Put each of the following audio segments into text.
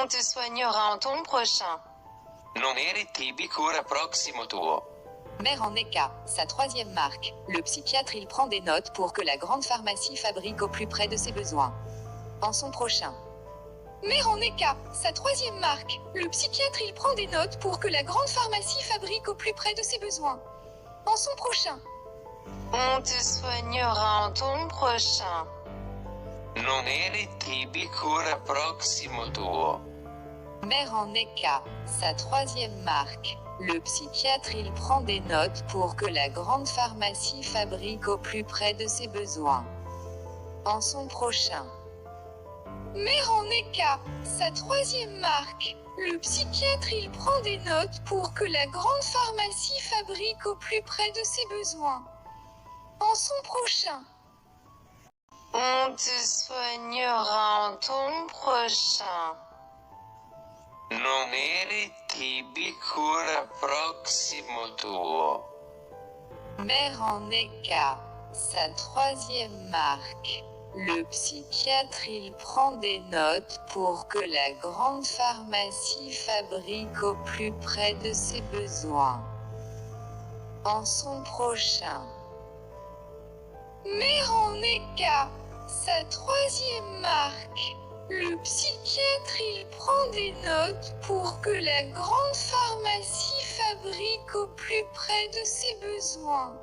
On te soignera en ton prochain. Non eri tibi cura prossimo tuo. Mère en Eka, sa troisième marque. Le psychiatre il prend des notes pour que la grande pharmacie fabrique au plus près de ses besoins. En son prochain. Mère en Eka, sa troisième marque. Le psychiatre il prend des notes pour que la grande pharmacie fabrique au plus près de ses besoins. En son prochain. On te soignera en ton prochain. Non eri tibi cura prossimo tuo. Mère en Eka, sa troisième marque. Le psychiatre il prend des notes pour que la grande pharmacie fabrique au plus près de ses besoins. En son prochain. Mère en Eka, sa troisième marque. Le psychiatre il prend des notes pour que la grande pharmacie fabrique au plus près de ses besoins. En son prochain. On te soignera en ton prochain. Non eri tibi cura prossimo tuo. Mère en Eka, sa troisième marque. Le psychiatre il prend des notes pour que la grande pharmacie fabrique au plus près de ses besoins. En son prochain. Mère en Eka, sa troisième marque. Le psychiatre il prend des notes pour que la grande pharmacie fabrique au plus près de ses besoins.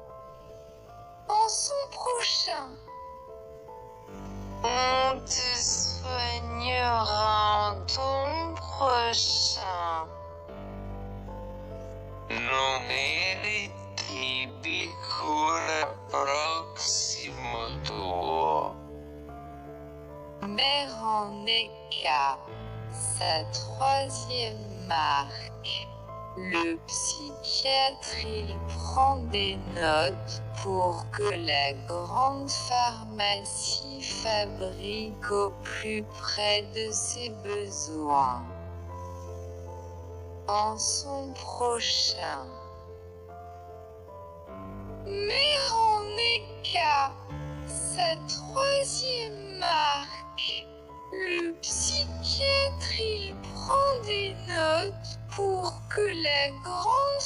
En son prochain. On te soignera en ton prochain. Non eri tibi cura prossimo tuo. Mère en Eka, sa troisième marque. Le psychiatre il prend des notes pour que la grande pharmacie fabrique au plus près de ses besoins. En son prochain. Mère en Eka, sa troisième marque. Le psychiatre il prend des notes pour que la grande